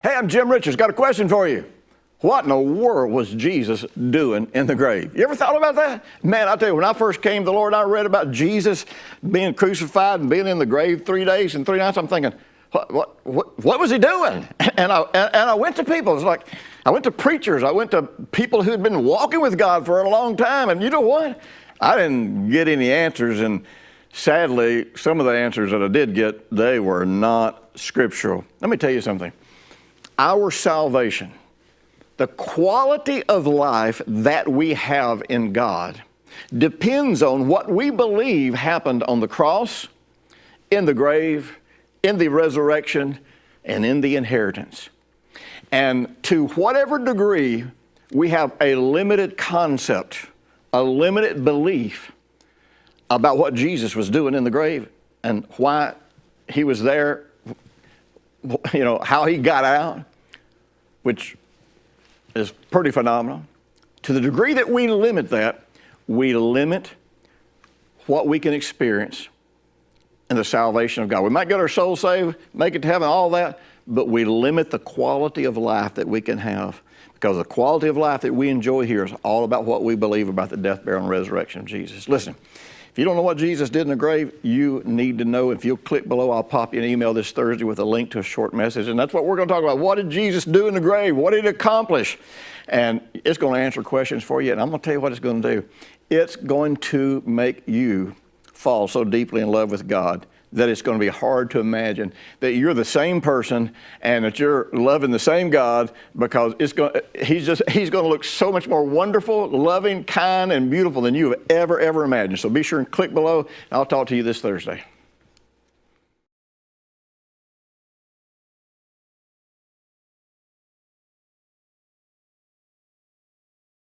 Hey, I'm Jim Richards. Got a question for you. What in the world was Jesus doing in the grave? You ever thought about that? Man, I tell you, when I first came to the Lord, I read about Jesus being crucified and being in the grave 3 days and 3 nights. I'm thinking, what was he doing? And I went to people. It's like, I went to preachers. I went to people who had been walking with God for a long time. And you know what? I didn't get any answers. And sadly, some of the answers that I did get, they were not scriptural. Let me tell you something. Our salvation, the quality of life that we have in God, depends on what we believe happened on the cross, in the grave, in the resurrection, and in the inheritance. And to whatever degree we have a limited concept, a limited belief about what Jesus was doing in the grave and why he was there, you know, how he got out, which is pretty phenomenal. To the degree that we limit that, we limit what we can experience in the salvation of God. We might get our soul saved, make it to heaven, all that, but we limit the quality of life that we can have, because the quality of life that we enjoy here is all about what we believe about the death, burial, and resurrection of Jesus. Listen, if you don't know what Jesus did in the grave, you need to know. If you'll click below, I'll pop you an email this Thursday with a link to a short message. And that's what we're going to talk about. What did Jesus do in the grave? What did he accomplish? And it's going to answer questions for you. And I'm going to tell you what it's going to do. It's going to make you fall so deeply in love with God that it's going to be hard to imagine that you're the same person and that you're loving the same God, because he's going to look so much more wonderful, loving, kind, and beautiful than you have ever imagined. So be sure and click below, and I'll talk to you this Thursday.